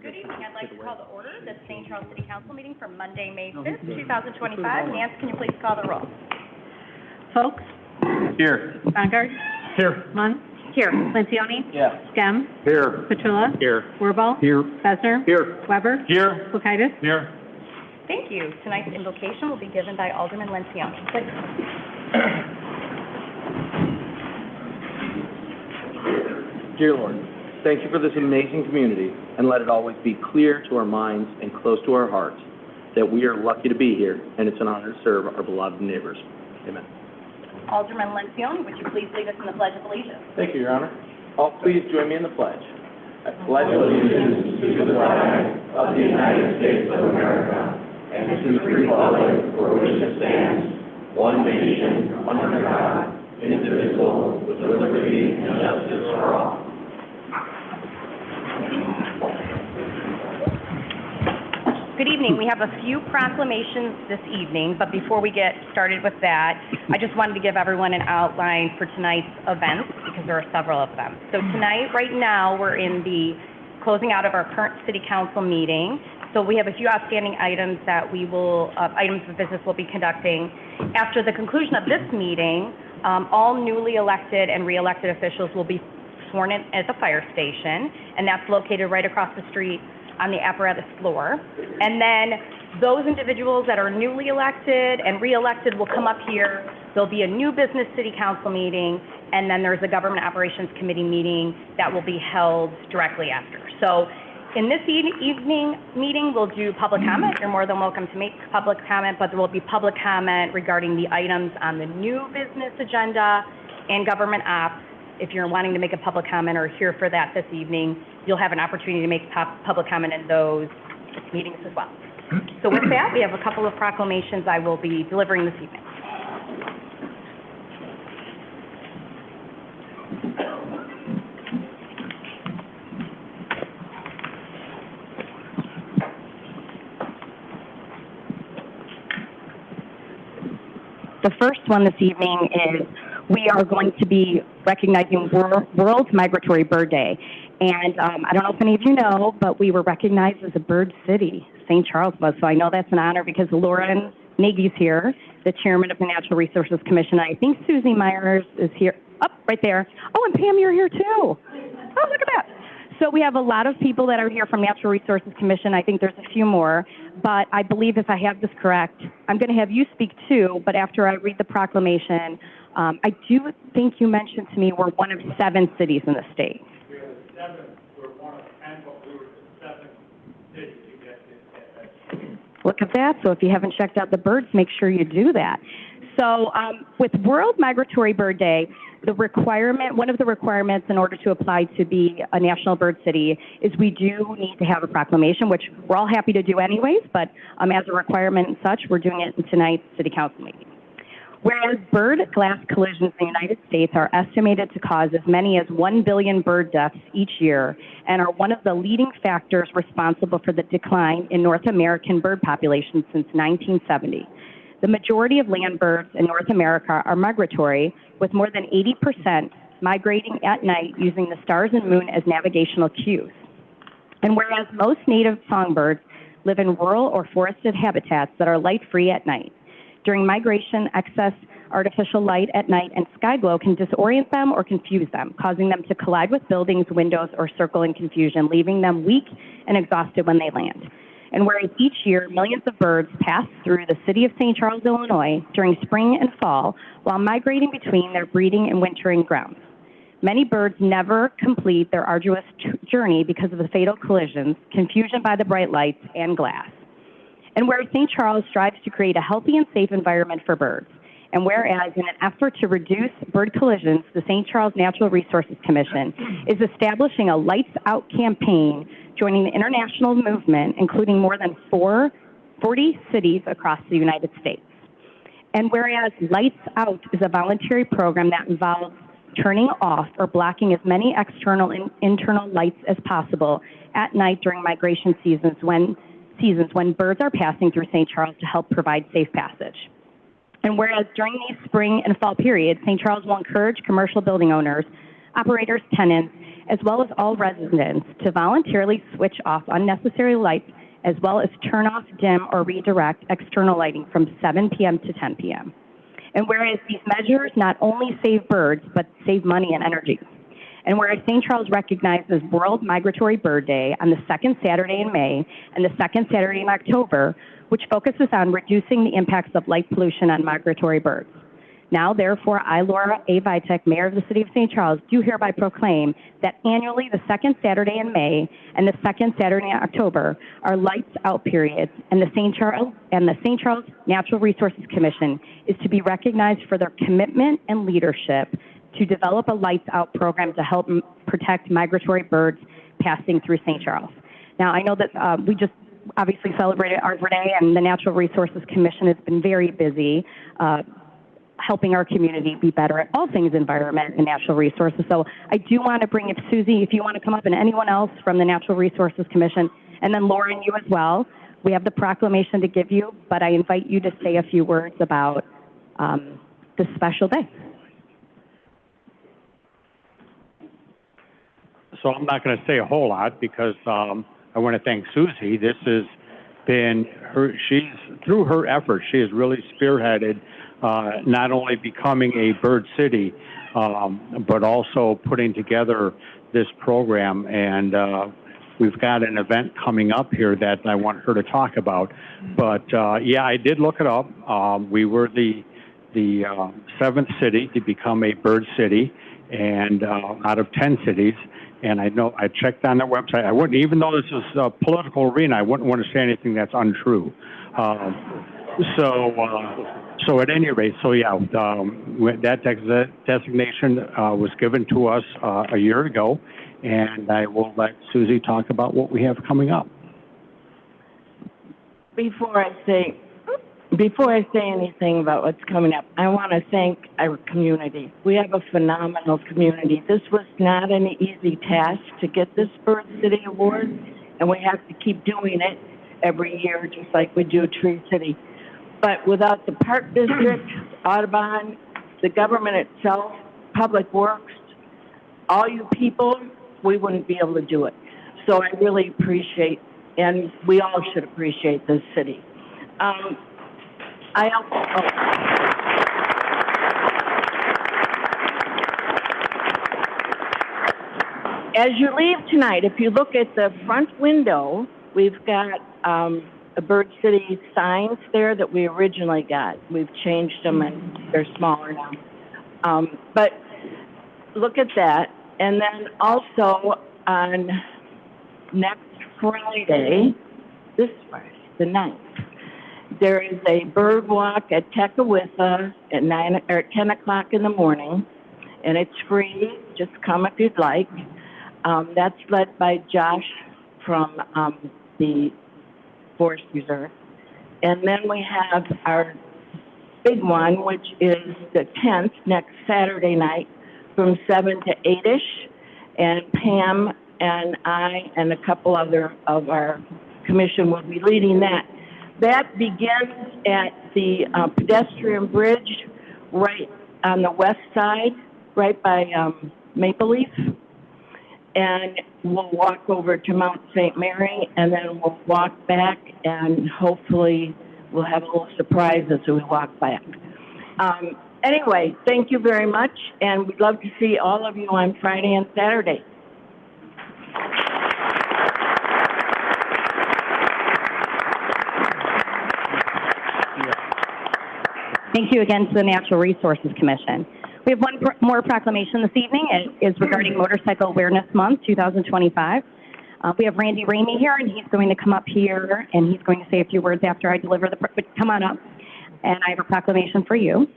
Good evening. I'd like to call to order the St. Charles City Council meeting for Monday, May 5th, 2025. Nance, can you please call the roll? Folks? Here. Bongard? Here. Munn? Here. Lencioni? Yeah. Stem? Here. Petula? Here. Wirball? Here. Besner? Here. Weber? Here. Kulkaitis? Here. Thank you. Tonight's invocation will be given by Alderman Lencioni. Please. Dear Lord, thank you for this amazing community, and let it always be clear to our minds and close to our hearts that we are lucky to be here, and it's an honor to serve our beloved neighbors. Amen. Alderman Lencioni, would you please lead us in the Pledge of Allegiance? Thank you, Your Honor. All please join me in the pledge. I pledge allegiance to the flag of the United States of America and to the republic for which it stands, one nation, under God, indivisible, with liberty and justice for all. Good evening. We have a few proclamations this evening, but before we get started with that, I just wanted to give everyone an outline for tonight's events because there are several of them. So tonight, right now, we're in the closing out of our current City Council meeting. So we have a few outstanding items that items of business we'll be conducting. After the conclusion of this meeting, all newly elected and re-elected officials will be sworn in at the fire station, and that's located right across the street on the apparatus floor. And then those individuals that are newly elected and re-elected will come up here. There'll be a new business city council meeting, and then there's a government operations committee meeting that will be held directly after. So in this evening meeting, we'll do public comment. You're more than welcome to make public comment, but there will be public comment regarding the items on the new business agenda and government ops. If you're wanting to make a public comment or here for that this evening, you'll have an opportunity to make public comment in those meetings as well. So with that, we have a couple of proclamations I will be delivering this evening. The first one this evening is we are going to be recognizing World Migratory Bird Day. And I don't know if any of you know, but we were recognized as a bird city. St. Charles was, so I know that's an honor because Lauren Nagy's here, the chairman of the Natural Resources Commission. I think Susie Myers is here, right there. Oh, and Pam, you're here too. Oh, look at that. So we have a lot of people that are here from Natural Resources Commission. I think there's a few more, but I believe if I have this correct, I'm going to have you speak too, but after I read the proclamation, I do think you mentioned to me we're one of 7 cities in the state. We were 7, we're one of 10, but we were the 7th city to get this. Look at that. So if you haven't checked out the birds, make sure you do that. So with World Migratory Bird Day, one of the requirements in order to apply to be a national bird city is we do need to have a proclamation, which we're all happy to do anyways, but as a requirement and such, we're doing it in tonight's City Council meeting. Whereas bird glass collisions in the United States are estimated to cause as many as 1 billion bird deaths each year and are one of the leading factors responsible for the decline in North American bird populations since 1970. The majority of land birds in North America are migratory, with more than 80% migrating at night using the stars and moon as navigational cues. And whereas most native songbirds live in rural or forested habitats that are light-free at night, during migration, excess artificial light at night and sky glow can disorient them or confuse them, causing them to collide with buildings, windows, or circle in confusion, leaving them weak and exhausted when they land. And whereas each year millions of birds pass through the city of St. Charles, Illinois during spring and fall while migrating between their breeding and wintering grounds. Many birds never complete their arduous journey because of the fatal collisions, confusion by the bright lights, and glass. And whereas St. Charles strives to create a healthy and safe environment for birds, and whereas in an effort to reduce bird collisions, the St. Charles Natural Resources Commission is establishing a Lights Out campaign, joining the international movement, including more than 40 cities across the United States. And whereas Lights Out is a voluntary program that involves turning off or blocking as many external and internal lights as possible at night during migration seasons when birds are passing through St. Charles to help provide safe passage. And whereas during these spring and fall periods, St. Charles will encourage commercial building owners, operators, tenants, as well as all residents, to voluntarily switch off unnecessary lights, as well as turn off, dim, or redirect external lighting from 7 p.m. to 10 p.m. And whereas these measures not only save birds, but save money and energy. And whereas St. Charles recognizes World Migratory Bird Day on the second Saturday in May and the second Saturday in October, which focuses on reducing the impacts of light pollution on migratory birds. Now, therefore, I, Laura A. Vitek, Mayor of the City of St. Charles, do hereby proclaim that annually the second Saturday in May and the second Saturday in October are lights out periods, and the St. Charles Natural Resources Commission is to be recognized for their commitment and leadership to develop a lights out program to help protect migratory birds passing through St. Charles. Now, I know that we just obviously celebrated Arbor Day, and the Natural Resources Commission has been very busy helping our community be better at all things environment and natural resources. So I do want to bring, if Susie, if you want to come up, and anyone else from the Natural Resources Commission, and then Lauren, you as well, we have the proclamation to give you, but I invite you to say a few words about this special day. So I'm not going to say a whole lot because I want to thank Susie. This has been through her efforts, she has really spearheaded not only becoming a bird city, but also putting together this program. And we've got an event coming up here that I want her to talk about. But yeah, I did look it up. We were the seventh city to become a bird city, and out of 10 cities. And I know I checked on their website. I wouldn't, even though this is a political arena, I wouldn't want to say anything that's untrue. So at any rate, so yeah, that designation was given to us a year ago, and I will let Susie talk about what we have coming up. Before I say anything about what's coming up, I want to thank our community. We have a phenomenal community. This was not an easy task to get this Bird City Award, and we have to keep doing it every year, just like we do Tree City. But without the Park District, Audubon, the government itself, Public Works, all you people, we wouldn't be able to do it. So I really appreciate, and we all should appreciate this city. As you leave tonight, if you look at the front window, we've got a Bird City signs there that we originally got. We've changed them and they're smaller now. But look at that. And then also on next Friday, this Friday, the 9th, there is a bird walk at Tecawitha at 10 o'clock in the morning, and it's free. Just come if you'd like. That's led by Josh from the Forest Reserve. And then we have our big one, which is the 10th, next Saturday night, from 7 to 8-ish. And Pam and I and a couple other of our commission will be leading that. That begins at the pedestrian bridge right on the west side, right by Maple Leaf. And we'll walk over to Mount St. Mary, and then we'll walk back, and hopefully we'll have a little surprise as we walk back. Anyway, thank you very much, and we'd love to see all of you on Friday and Saturday. Thank you again to the Natural Resources Commission. We have one more proclamation this evening. It is regarding Motorcycle Awareness Month 2025. We have Randy Ramey here, and he's going to come up here, and he's going to say a few words after I deliver come on up, and I have a proclamation for you.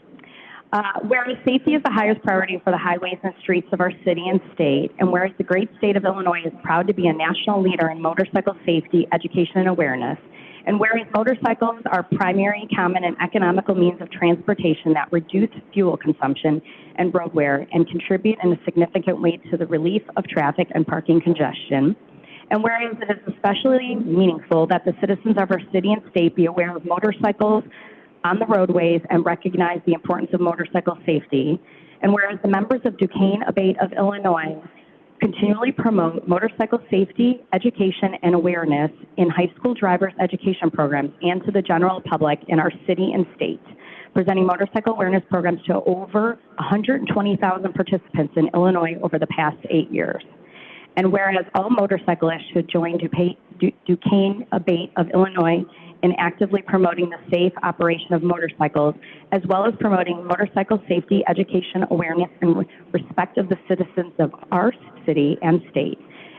Whereas safety is the highest priority for the highways and streets of our city and state, and whereas the great state of Illinois is proud to be a national leader in motorcycle safety, education, and awareness, and whereas motorcycles are primary, common, and economical means of transportation that reduce fuel consumption and road wear and contribute in a significant way to the relief of traffic and parking congestion, and whereas it is especially meaningful that the citizens of our city and state be aware of motorcycles on the roadways and recognize the importance of motorcycle safety, and whereas the members of Duquesne Abate of Illinois continually promote motorcycle safety, education, and awareness in high school driver's education programs and to the general public in our city and state, presenting motorcycle awareness programs to over 120,000 participants in Illinois over the past 8 years. And whereas all motorcyclists should join Duquesne Abate of Illinois in actively promoting the safe operation of motorcycles, as well as promoting motorcycle safety, education, awareness, and respect of the citizens of our city and state.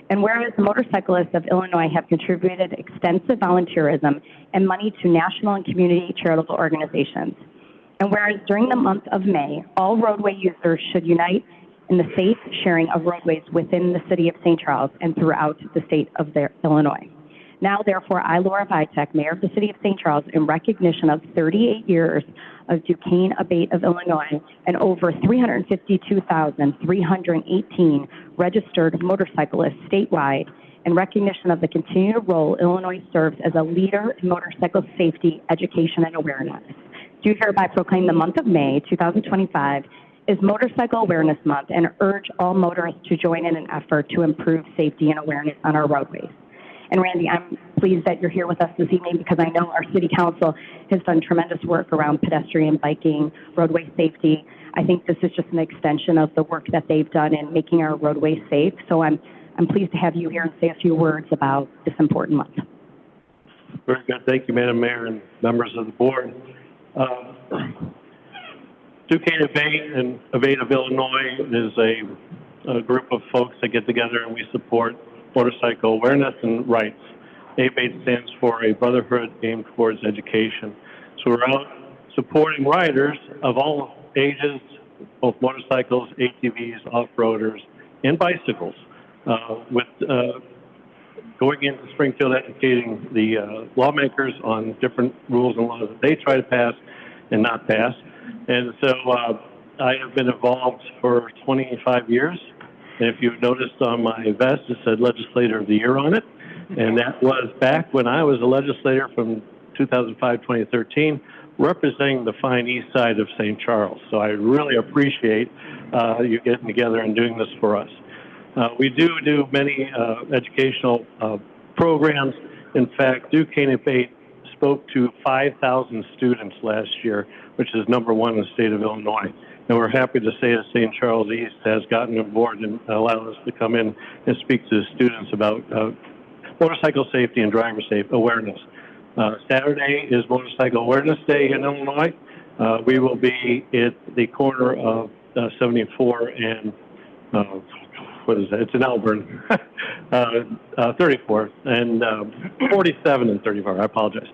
And whereas the motorcyclists of Illinois have contributed extensive volunteerism and money to national and community charitable organizations. And whereas during the month of May, all roadway users should unite in the safe sharing of roadways within the city of St. Charles and throughout the state of Illinois. Now, therefore, I, Laura Vitek, Mayor of the City of St. Charles, in recognition of 38 years of Duquesne Abate of Illinois and over 352,318 registered motorcyclists statewide, in recognition of the continued role Illinois serves as a leader in motorcycle safety, education, and awareness, do hereby proclaim the month of May 2025 is Motorcycle Awareness Month and urge all motorists to join in an effort to improve safety and awareness on our roadways. And Randy, I'm pleased that you're here with us this evening because I know our City Council has done tremendous work around pedestrian biking, roadway safety. I think this is just an extension of the work that they've done in making our roadways safe. So I'm pleased to have you here and say a few words about this important month. Very good. Thank you, Madam Mayor and members of the board. Duquesne Abate and Abate of Illinois is a group of folks that get together and we support motorcycle awareness and rights. ABATE stands for a brotherhood aimed towards education. So we're out supporting riders of all ages, both motorcycles, ATVs, off-roaders, and bicycles, with going into Springfield educating the lawmakers on different rules and laws that they try to pass and not pass. And so I have been involved for 25 years. And if you've noticed on my vest, it said Legislator of the Year on it. And that was back when I was a legislator from 2005-2013, representing the fine east side of St. Charles. So I really appreciate you getting together and doing this for us. We do many educational programs. In fact, Duquesne Abate spoke to 5,000 students last year, which is #1 in the state of Illinois. And we're happy to say that St. Charles East has gotten on board and allowed us to come in and speak to the students about motorcycle safety and driver safe awareness. Saturday is Motorcycle Awareness Day in Illinois. We will be at the corner of 74 and, what is that? It's in Elburn, 34 and 47 and 34. I apologize.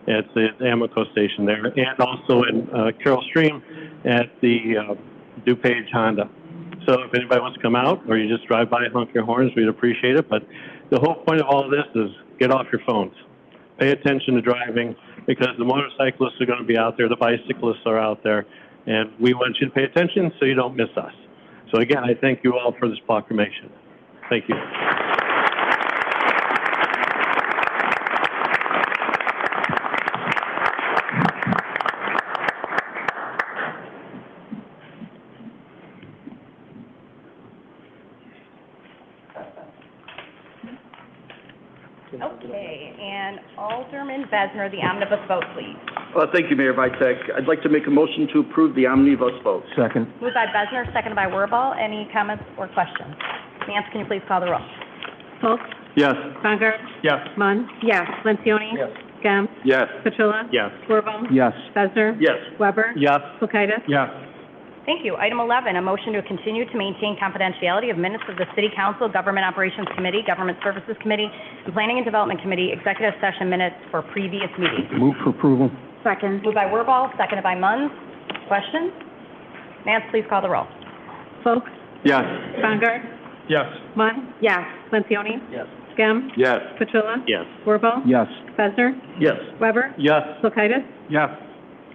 It's the Amico station there, and also in Carroll Stream at the DuPage Honda. So if anybody wants to come out or you just drive by and honk your horns, we'd appreciate it. But the whole point of all of this is get off your phones. Pay attention to driving because the motorcyclists are going to be out there, the bicyclists are out there, and we want you to pay attention so you don't miss us. So again, I thank you all for this proclamation. Thank you. Okay, and Alderman Besner, the omnibus vote, please. Thank you, Mayor Vitek. I'd like to make a motion to approve the omnibus vote. Second. Moved by Besner, seconded by Wirball. Any comments or questions? Nance, can you please call the roll? Folks? Yes. Bongard? Yes. Munn? Yes. Lencioni? Yes. Gem? Yes. Petrilla? Yes. Wirball? Yes. Besner? Yes. Weber? Yes. Kulkaitis? Yes. Thank you. Item 11, a motion to continue to maintain confidentiality of minutes of the City Council, Government Operations Committee, Government Services Committee, and Planning and Development Committee executive session minutes for previous meetings. Move for approval. Second. Moved by Wirball, seconded by Munns. Questions? Nance, please call the roll. Folks? Yes. Bongard? Yes. Munn? Yes. Lencioni? Yes. Gem? Yes. Petrilla? Yes. Wirball? Yes. Besner? Yes. Weber? Yes. Kulkaitis? Yes.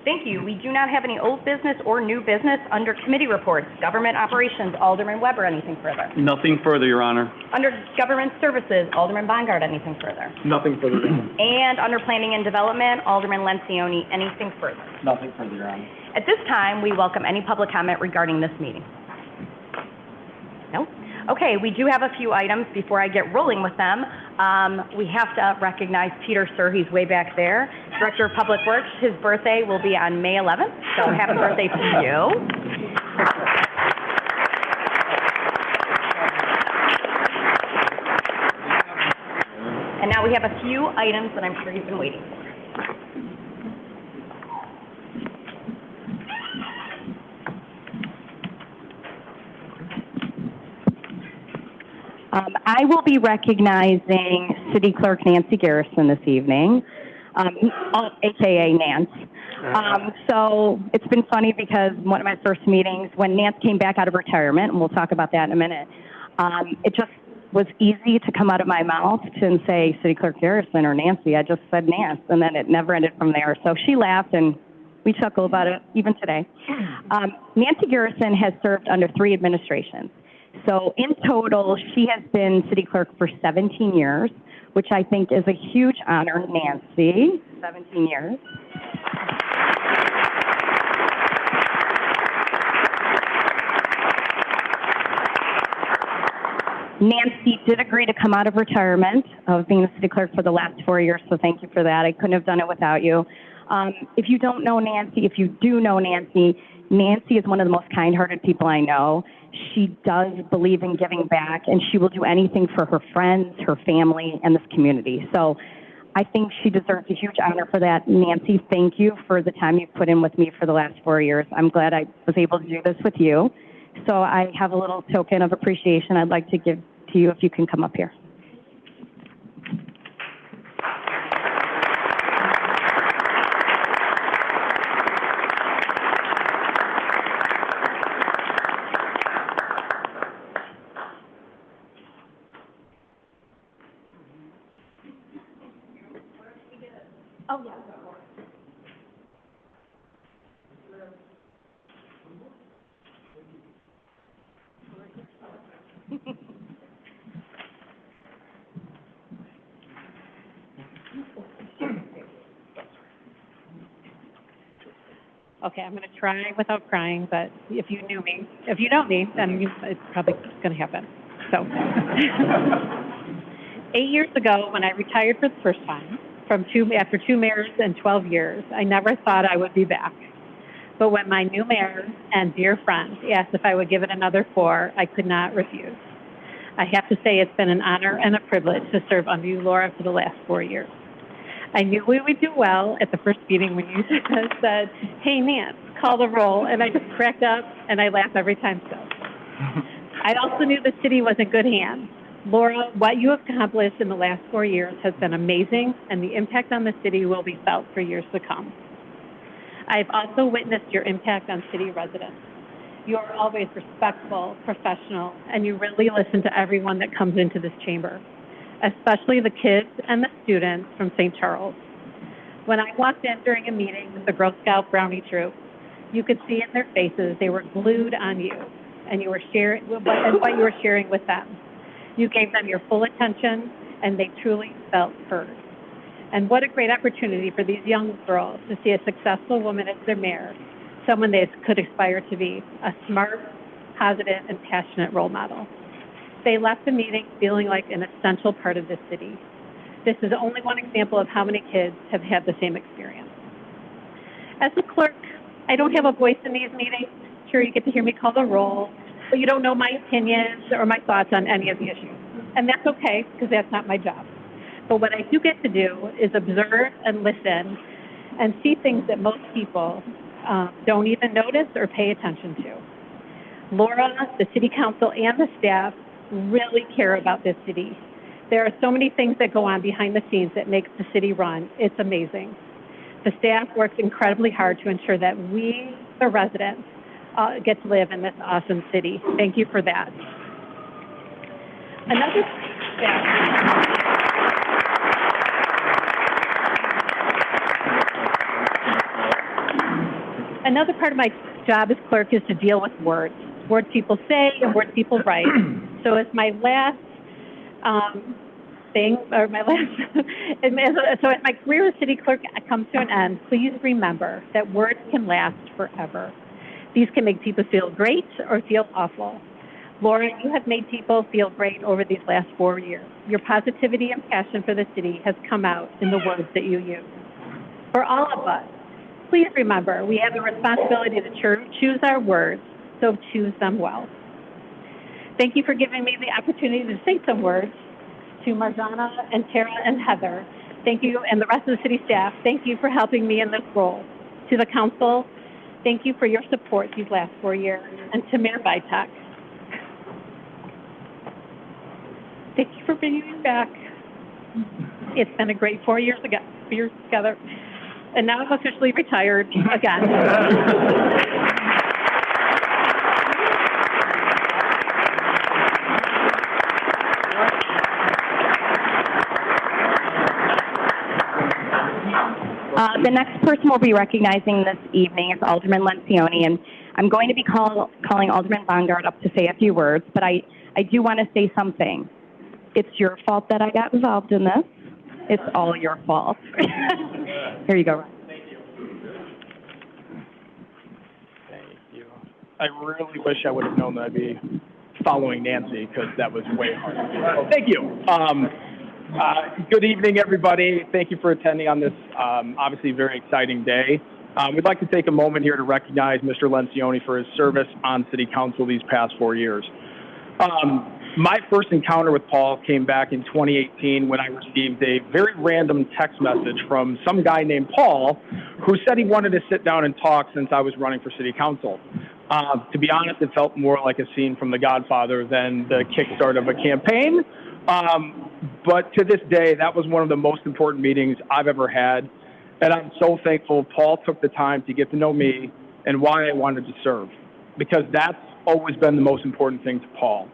Thank you. We do not have any old business or new business under committee reports. Government Operations, Alderman Weber, anything further? Nothing further, Your Honor. Under Government Services, Alderman Bongard, anything further? Nothing further, Your Honor. And under Planning and Development, Alderman Lencioni, anything further? Nothing further, Your Honor. At this time, we welcome any public comment regarding this meeting. No? Okay, we do have a few items before I get rolling with them. We have to recognize Peter Sir, he's way back there. Director of Public Works, his birthday will be on May 11th, so happy birthday to you. And now we have a few items that I'm sure you've been waiting for. I will be recognizing City Clerk Nancy Garrison this evening, AKA Nance. So it's been funny because one of my first meetings, when Nance came back out of retirement, and we'll talk about that in a minute, it just was easy to come out of my mouth to say City Clerk Garrison or Nancy. I just said Nance, and then it never ended from there. So she laughed, and we chuckle about it even today. Nancy Garrison has served under 3 administrations. So in total, she has been city clerk for 17 years, which I think is a huge honor. Nancy, 17 years. Nancy did agree to come out of retirement of being the city clerk for the last 4 years, so thank you for that. I couldn't have done it without you. If you don't know Nancy, if you do know Nancy, Nancy is one of the most kind-hearted people I know. She does believe in giving back, and she will do anything for her friends, her family, and this community. So I think she deserves a huge honor for that. Nancy, thank you for the time you've put in with me for the last 4 years. I'm glad I was able to do this with you. So I have a little token of appreciation I'd like to give to you if you can come up here. Oh, yeah. Okay, I'm going to try without crying, but if you knew me, if you know me, then it's probably going to happen. So, 8 years ago, when I retired for the first time, after 2 mayors and 12 years, I never thought I would be back. But when my new mayor and dear friend asked if I would give it another 4, I could not refuse. I have to say it's been an honor and a privilege to serve under you, Laura, for the last 4 years. I knew we would do well at the first meeting when you said, "Hey, Nance, call the roll," and I just cracked up, and I laugh every time so. I also knew the city was in good hands. Laura, what you have accomplished in the last 4 years has been amazing, and the impact on the city will be felt for years to come. I've also witnessed your impact on city residents. You are always respectful, professional, and you really listen to everyone that comes into this chamber, especially the kids and the students from St. Charles. When I walked in during a meeting with the Girl Scout Brownie Troop, you could see in their faces they were glued on you, and you were sharing what you were sharing with them. You gave them your full attention, and they truly felt heard. And what a great opportunity for these young girls to see a successful woman as their mayor, someone they could aspire to be, a smart, positive, and passionate role model. They left the meeting feeling like an essential part of this city. This is only one example of how many kids have had the same experience. As a clerk, I don't have a voice in these meetings. Sure, you get to hear me call the roll, but you don't know my opinions or my thoughts on any of the issues. And that's okay, because that's not my job. But what I do get to do is observe and listen and see things that most people don't even notice or pay attention to. Laura, the city council, and the staff really care about this city. There are so many things that go on behind the scenes that make the city run. It's amazing. The staff works incredibly hard to ensure that we, the residents, get to live in this awesome city. Thank you for that. Another part of my job as clerk is to deal with words people say and words people write. So as my last so as my career as city clerk comes to an end, please remember that words can last forever. These can make people feel great or feel awful. Laura, you have made people feel great over these last 4 years. Your positivity and passion for the city has come out in the words that you use. For all of us, please remember we have a responsibility to choose our words, so choose them well. Thank you for giving me the opportunity to say some words. To Marjana and Tara and Heather, thank you, and the rest of the city staff, thank you for helping me in this role. To the council, thank you for your support these last 4 years. And to Mayor Vitek, thank you for bringing me back. It's been a great 4 years together. And now I'm officially retired again. The next person we'll be recognizing this evening is Alderman Lencioni, and I'm going to be calling Alderman Bongard up to say a few words, but I do want to say something. It's your fault that I got involved in this. It's all your fault. Here you go, Ron. Thank you. Thank you. I really wish I would have known that I'd be following Nancy, because that was way hard. Thank you. Good evening, everybody. Thank you for attending on this obviously very exciting day. We'd like to take a moment here to recognize Mr. Lencioni for his service on City Council these past 4 years. My first encounter with Paul came back in 2018 when I received a very random text message from some guy named Paul who said he wanted to sit down and talk since I was running for City Council. To be honest, it felt more like a scene from The Godfather than the kickstart of a campaign. But to this day, that was one of the most important meetings I've ever had. And I'm so thankful Paul took the time to get to know me and why I wanted to serve, because that's always been the most important thing to Paul.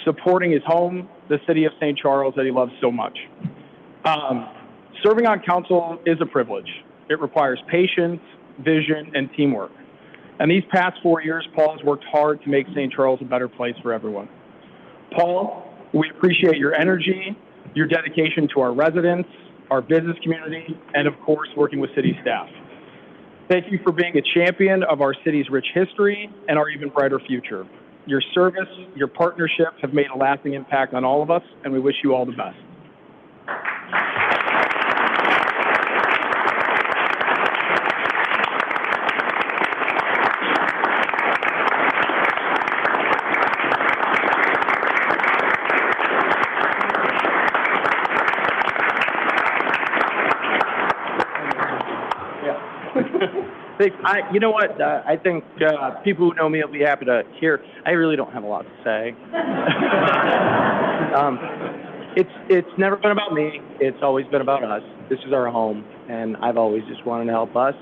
Supporting his home, the city of St. Charles that he loves so much. Serving on council is a privilege. It requires patience, vision, and teamwork. And these past 4 years, Paul has worked hard to make St. Charles a better place for everyone. Paul, we appreciate your energy, your dedication to our residents, our business community, and of course, working with city staff. Thank you for being a champion of our city's rich history and our even brighter future. Your service, your partnership have made a lasting impact on all of us, and we wish you all the best. You know what? I think people who know me will be happy to hear. I really don't have a lot to say. It's never been about me. It's always been about us. This is our home, and I've always just wanted to help us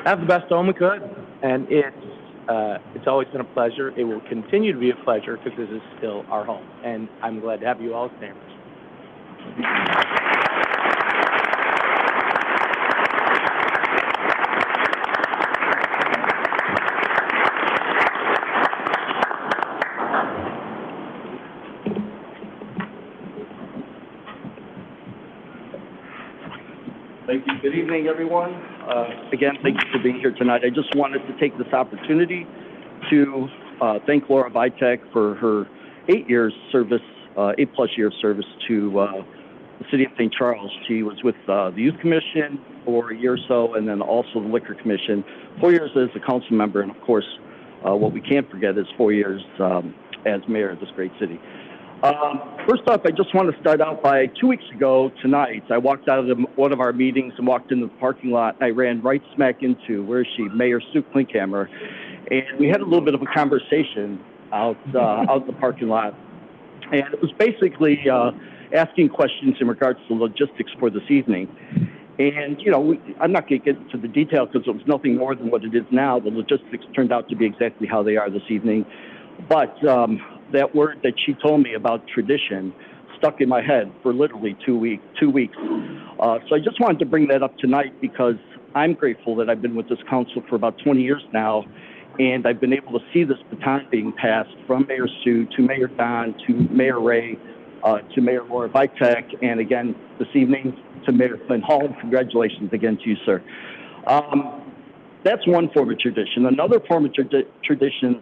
have the best home we could. And it's always been a pleasure. It will continue to be a pleasure because this is still our home, and I'm glad to have you all as neighbors. Thank you. Good evening, everyone. Again, thank you for being here tonight. I just wanted to take this opportunity to thank Laura Vitek for her 8 years service, 8+ years service to the city of St. Charles. She was with the Youth Commission for a year or so, and then also the Liquor Commission. 4 years as a council member, and of course, what we can't forget is 4 years as mayor of this great city. First off, I just want to start out by 2 weeks ago tonight, I walked out of one of our meetings and walked into the parking lot. I ran right smack into, where is she, Mayor Sue Klinkhammer, and we had a little bit of a conversation out in the parking lot. And it was basically asking questions in regards to logistics for this evening. And, you know, I'm not going to get into the detail because it was nothing more than what it is now. The logistics turned out to be exactly how they are this evening. But that word that she told me about tradition stuck in my head for literally 2 weeks. So I just wanted to bring that up tonight because I'm grateful that I've been with this council for about 20 years now, and I've been able to see this baton being passed from Mayor Sue to Mayor Don to Mayor Ray to Mayor Laura Vitek, and again this evening to Mayor Flynn Hall. Congratulations again to you, sir. That's one form of tradition. Another form of tradition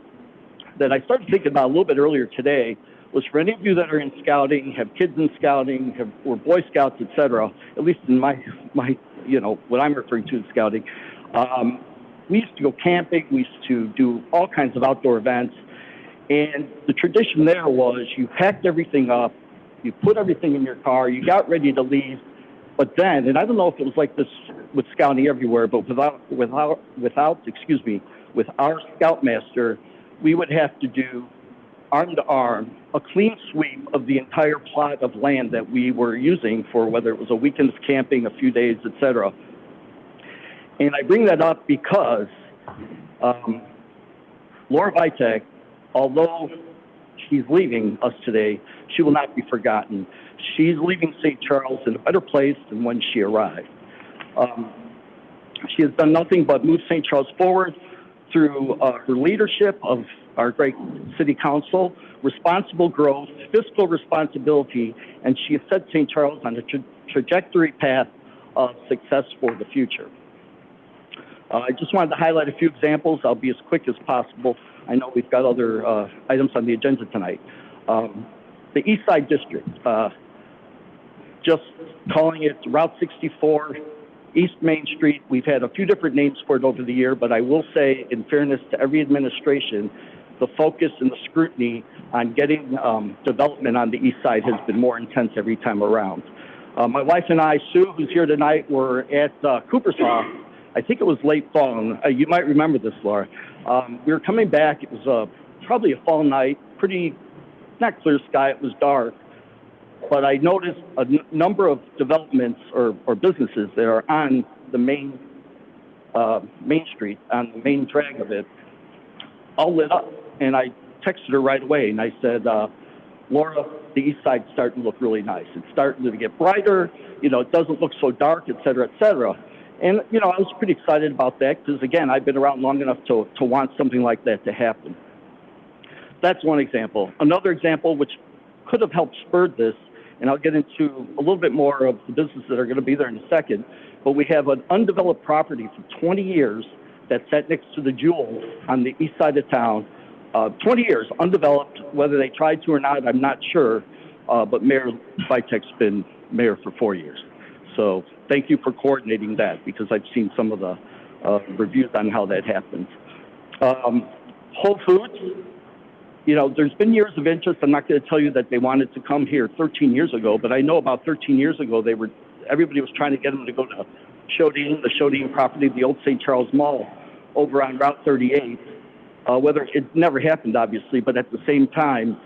that I started thinking about a little bit earlier today was for any of you that are in scouting, have kids in scouting, were Boy Scouts, et cetera, at least in my what I'm referring to as scouting, we used to go camping, we used to do all kinds of outdoor events, and the tradition there was you packed everything up, you put everything in your car, you got ready to leave, but then, and I don't know if it was like this with scouting everywhere, but with our scoutmaster, we would have to do arm to arm a clean sweep of the entire plot of land that we were using for whether it was a weekend's camping, a few days, etc. And I bring that up because Laura Vitek, although she's leaving us today, she will not be forgotten. She's leaving St. Charles in a better place than when she arrived. She has done nothing but move St. Charles forward through her leadership of our great city council, responsible growth, fiscal responsibility, and she has set St. Charles on a trajectory path of success for the future. I just wanted to highlight a few examples. I'll be as quick as possible. I know we've got other items on the agenda tonight. The East Side District, just calling it Route 64, East Main Street. We've had a few different names for it over the year, but I will say, in fairness to every administration, the focus and the scrutiny on getting development on the east side has been more intense every time around. My wife and I, Sue, who's here tonight, were at Cooper's Hall. I think it was late fall. You might remember this, Laura. We were coming back. It was probably a fall night, pretty, not clear sky, it was dark. But I noticed a number of developments or businesses that are on the main street, on the main drag of it, all lit up. And I texted her right away, and I said, Laura, the east side's starting to look really nice. It's starting to get brighter. You know, it doesn't look so dark, et cetera, et cetera. And, you know, I was pretty excited about that because, again, I've been around long enough to want something like that to happen. That's one example. Another example, which could have helped spur this, and I'll get into a little bit more of the businesses that are going to be there in a second, but we have an undeveloped property for 20 years that sat next to the Jewel on the east side of town. 20 years, undeveloped. Whether they tried to or not, I'm not sure, but Mayor Vitek's been mayor for 4 years. So thank you for coordinating that, because I've seen some of the reviews on how that happens. Whole Foods, you know, there's been years of interest. I'm not going to tell you that they wanted to come here 13 years ago, but I know about 13 years ago everybody was trying to get them to go to the Shodine property, the old St. Charles Mall over on Route 38. Whether it never happened, obviously, but at the same time,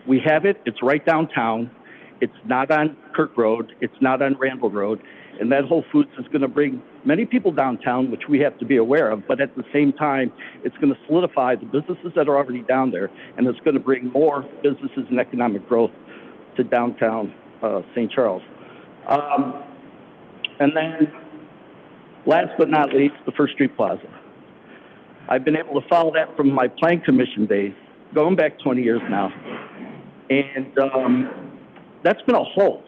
we have it. It's right downtown. It's not on Kirk Road. It's not on Randall Road. And that Whole Foods is going to bring many people downtown, which we have to be aware of. But at the same time, it's going to solidify the businesses that are already down there, and it's going to bring more businesses and economic growth to downtown St. Charles. And then, last but not least, the First Street Plaza. I've been able to follow that from my Plan Commission days, going back 20 years now. And that's been a hole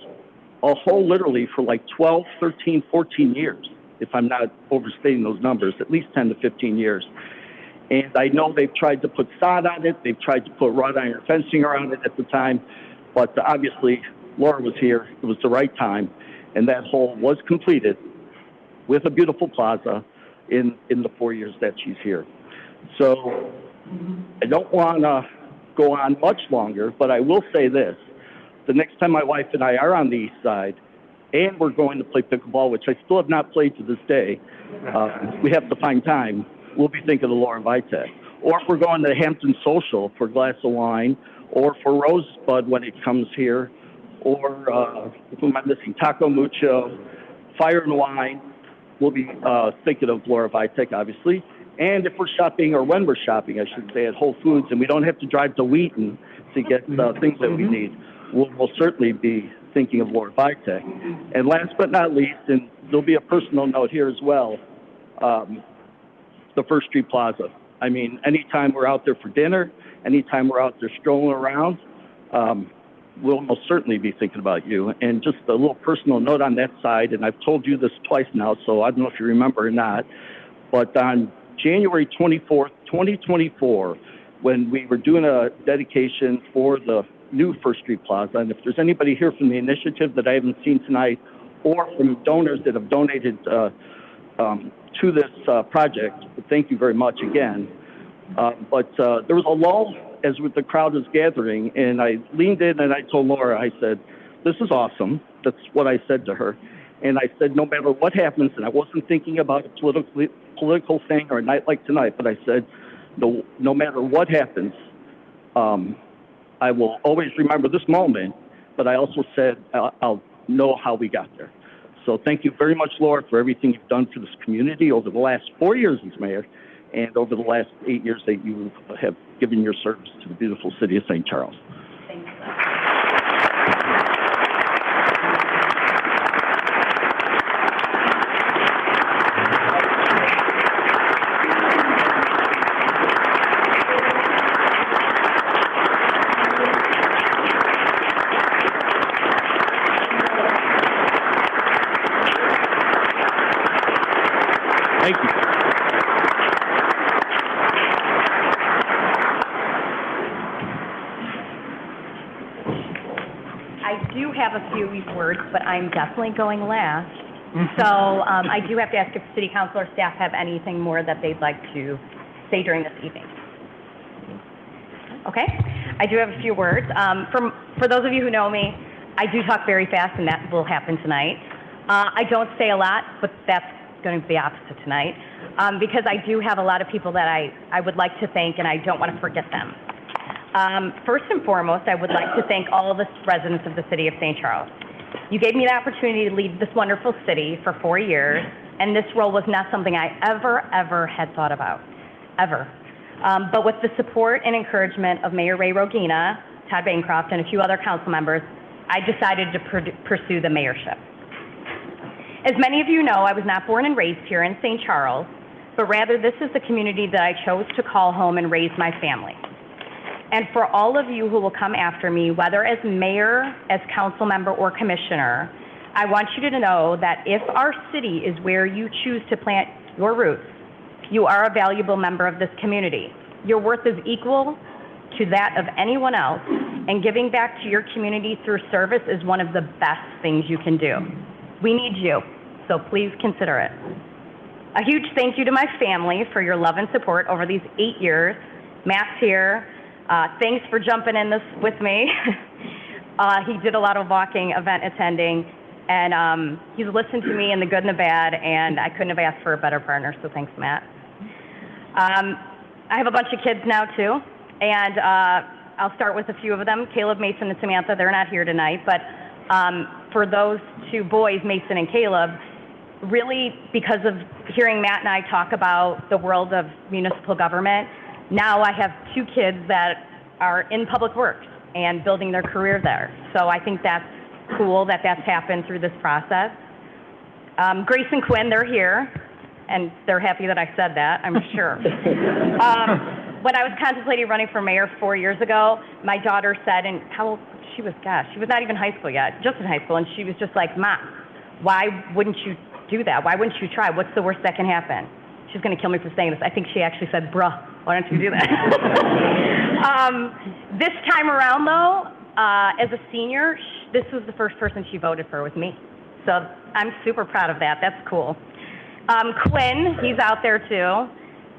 literally for like 12, 13, 14 years, if I'm not overstating those numbers, at least 10 to 15 years. And I know they've tried to put sod on it. They've tried to put wrought iron fencing around it at the time. But obviously, Laura was here. It was the right time. And that hole was completed with a beautiful plaza in the 4 years that she's here. So I don't want to go on much longer, but I will say this. The next time my wife and I are on the east side, and we're going to play pickleball, which I still have not played to this day, we have to find time, we'll be thinking of Laura Vitek. Or if we're going to Hampton Social for a glass of wine, or for Rosebud when it comes here, or who am I missing? Taco Mucho, Fire and Wine, we'll be thinking of Laura Vitek, obviously. And if we're shopping, or when we're shopping, I should say, at Whole Foods, and we don't have to drive to Wheaton to get things that we need, we'll certainly be thinking of Laura Vitek. And last but not least, and there'll be a personal note here as well, the First Street Plaza. I mean, anytime we're out there for dinner, anytime we're out there strolling around, we'll most certainly be thinking about you. And just a little personal note on that side, and I've told you this twice now, so I don't know if you remember or not, but on January 24th, 2024, when we were doing a dedication for the new First Street Plaza. And if there's anybody here from the initiative that I haven't seen tonight, or from donors that have donated to this project, thank you very much again. But there was a lull as the crowd was gathering, and I leaned in and I told Laura, I said, "This is awesome." That's what I said to her. And I said, no matter what happens, and I wasn't thinking about a political thing or a night like tonight, but I said, no matter what happens, I will always remember this moment, but I also said, I'll know how we got there. So thank you very much, Laura, for everything you've done for this community over the last 4 years as mayor, and over the last 8 years that you have given your service to the beautiful city of St. Charles. Thank you. Thank you. I do have a few words, but I'm definitely going last. So I do have to ask if city council or staff have anything more that they'd like to say during this evening. Okay, I do have a few words. For those of you who know me, I do talk very fast, and that will happen tonight. I don't say a lot, but that's going to be the opposite tonight, because I do have a lot of people that I would like to thank, and I don't want to forget them. First and foremost, I would like to thank all of the residents of the city of St. Charles. You gave me the opportunity to lead this wonderful city for 4 years, and this role was not something I ever had thought about, ever. But with the support and encouragement of Mayor Ray Rogina, Todd Bancroft, and a few other council members, I decided to pursue the mayorship. As many of you know, I was not born and raised here in St. Charles, but rather this is the community that I chose to call home and raise my family. And for all of you who will come after me, whether as mayor, as council member, or commissioner, I want you to know that if our city is where you choose to plant your roots, you are a valuable member of this community. Your worth is equal to that of anyone else, and giving back to your community through service is one of the best things you can do. We need you, so please consider it. A huge thank you to my family for your love and support over these 8 years. Matt's here. Thanks for jumping in this with me. He did a lot of walking, event attending, and he's listened to me in the good and the bad, and I couldn't have asked for a better partner, so thanks, Matt. I have a bunch of kids now, too, and I'll start with a few of them. Caleb, Mason, and Samantha, they're not here tonight, but for those two boys, Mason and Caleb, really because of hearing Matt and I talk about the world of municipal government, now I have 2 kids that are in public works and building their career there. So I think that's cool that that's happened through this process. Grace and Quinn, they're here, and they're happy that I said that, I'm sure. When I was contemplating running for mayor 4 years ago, my daughter said, and how old she was, gosh, she was not even high school yet, just in high school, and she was just like, Mom, why wouldn't you do that? Why wouldn't you try? What's the worst that can happen? She's going to kill me for saying this. I think she actually said, bruh, why don't you do that? This time around, though, as a senior, this was the first person she voted for with me. So I'm super proud of that. That's cool. Quinn, he's out there, too.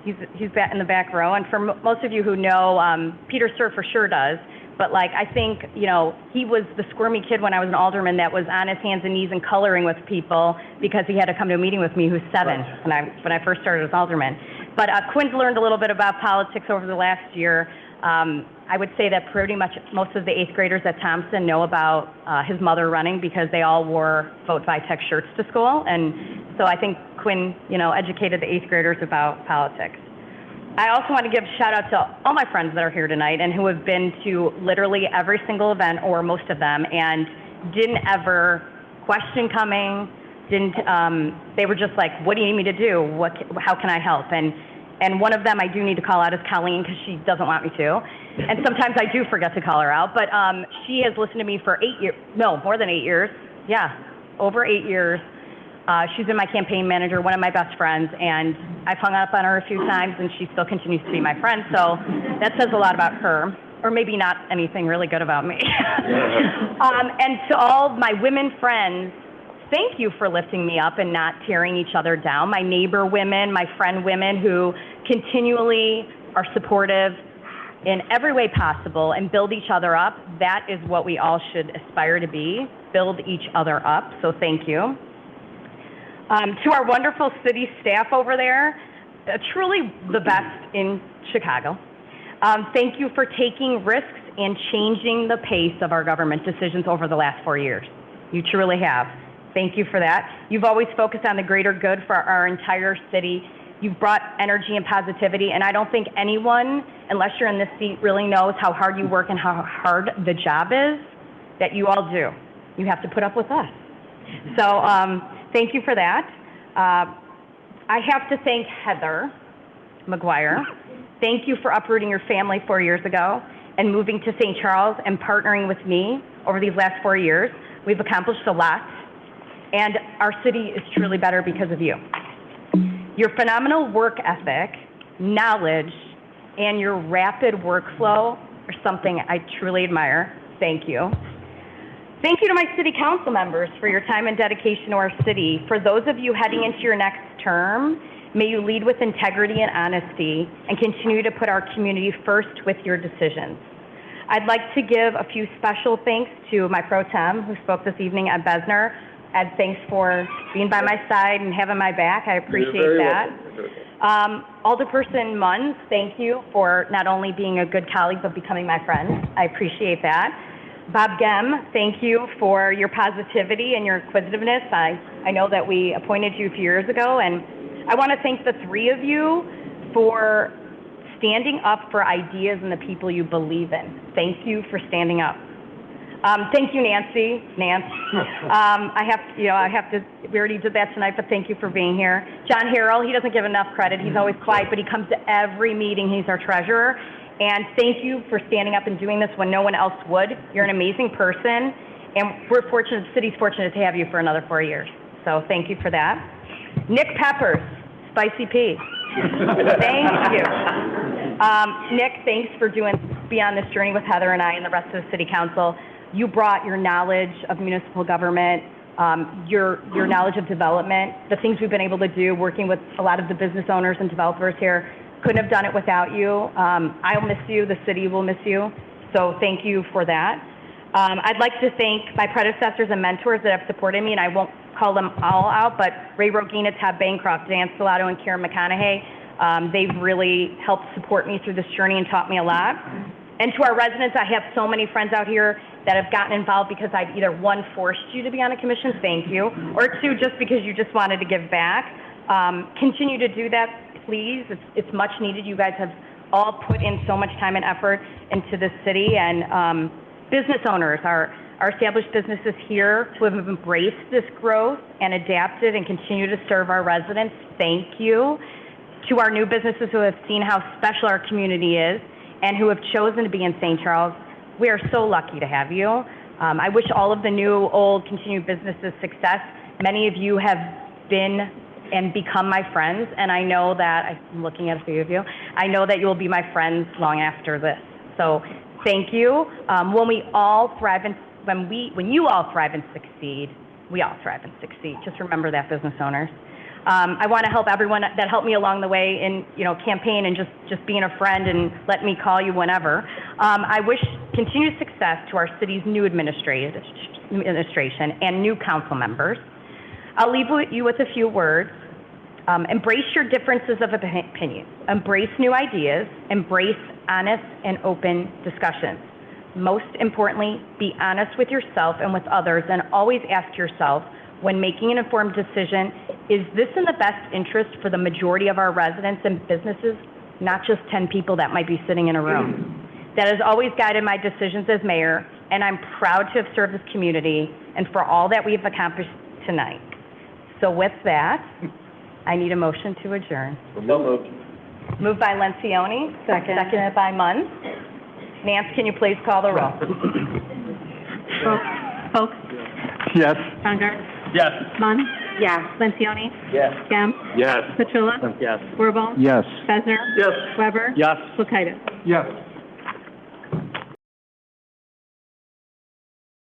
He's in the back row. And for most of you who know, Peter Sir for sure does. But, like, I think, you know, he was the squirmy kid when I was an alderman that was on his hands and knees and coloring with people because he had to come to a meeting with me who's 7 when I first started as alderman. But Quinn's learned a little bit about politics over the last year. I would say that pretty much most of the 8th graders at Thompson know about his mother running because they all wore Vote Vitek shirts to school. And so I think Quinn, you know, educated the 8th graders about politics. I also want to give a shout out to all my friends that are here tonight and who have been to literally every single event or most of them and didn't ever question coming, they were just like, what do you need me to do? How can I help? And one of them I do need to call out is Colleen because she doesn't want me to. And sometimes I do forget to call her out, but she has listened to me for 8 years, no, more than 8 years. Yeah, over 8 years. She's been my campaign manager, one of my best friends, and I've hung up on her a few times, and she still continues to be my friend. So that says a lot about her, or maybe not anything really good about me. And to all my women friends, thank you for lifting me up and not tearing each other down. My neighbor women, my friend women who continually are supportive in every way possible and build each other up. That is what we all should aspire to be, build each other up. So thank you. To our wonderful city staff over there, truly the best in Chicago. Thank you for taking risks and changing the pace of our government decisions over the last 4 years. You truly have. Thank you for that. You've always focused on the greater good for our entire city. You've brought energy and positivity, and I don't think anyone, unless you're in this seat, really knows how hard you work and how hard the job is that you all do. You have to put up with us. So thank you for that. I have to thank Heather McGuire. Thank you for uprooting your family 4 years ago and moving to St. Charles and partnering with me over these last 4 years. We've accomplished a lot, and our city is truly better because of you. Your phenomenal work ethic, knowledge, and your rapid workflow are something I truly admire. Thank you. Thank you to my city council members for your time and dedication to our city. For those of you heading into your next term, may you lead with integrity and honesty and continue to put our community first with your decisions. I'd like to give a few special thanks to my pro tem who spoke this evening, Ed Besner. Ed, thanks for being by my side and having my back. I appreciate that. Alderperson Munns, thank you for not only being a good colleague, but becoming my friend. I appreciate that. Bob Gem, thank you for your positivity and your inquisitiveness. I know that we appointed you a few years ago, and I want to thank the three of you for standing up for ideas and the people you believe in. Thank you for standing up. Thank you, Nancy. We already did that tonight, but thank you for being here. John Harrell, he doesn't give enough credit. He's always quiet, but he comes to every meeting. He's our treasurer. And thank you for standing up and doing this when no one else would. You're an amazing person, and we're fortunate, the city's fortunate to have you for another 4 years. So thank you for that. Nick Peppers, Spicy P. Thank you. Nick, thanks for being on this journey with Heather and I and the rest of the city council. You brought your knowledge of municipal government, your knowledge of development, the things we've been able to do working with a lot of the business owners and developers here. Couldn't have done it without you. I'll miss you. The city will miss you. So thank you for that. I'd like to thank my predecessors and mentors that have supported me, and I won't call them all out, but Ray Rogina, Tab Bancroft, Dan Stellato, and Karen McConaughey. They've really helped support me through this journey and taught me a lot. And to our residents, I have so many friends out here that have gotten involved because I've either, one, forced you to be on a commission, thank you, or two, just because you just wanted to give back. Continue to do that, please. It's much needed. You guys have all put in so much time and effort into this city, and business owners, our established businesses here who have embraced this growth and adapted and continue to serve our residents, thank you. To our new businesses who have seen how special our community is and who have chosen to be in St. Charles, we are so lucky to have you. I wish all of the new, old, continued businesses success. Many of you have been and become my friends, and I know that, I'm looking at a few of you, I know that you will be my friends long after this. So thank you. When you all thrive and succeed, we all thrive and succeed. Just remember that, business owners. I want to help everyone that helped me along the way in, campaign and just being a friend and let me call you whenever. I wish continued success to our city's new administration and new council members. I'll leave you with a few words. Embrace your differences of opinion. Embrace new ideas. Embrace honest and open discussions. Most importantly, be honest with yourself and with others, and always ask yourself, when making an informed decision, is this in the best interest for the majority of our residents and businesses, not just 10 people that might be sitting in a room? That has always guided my decisions as mayor, and I'm proud to have served this community and for all that we've accomplished tonight. So with that, I need a motion to adjourn. So moved. Moved by Lencioni, seconded by Munn. Nance, can you please call the roll? Folks? Yes. Bungard? Yes. Munn? Yes. Lencioni? Yes. Gem? Yes. Petrilla? Yes. Wirball? Yes. Besser? Yes. Weber? Yes. Kulkaitis? Yes.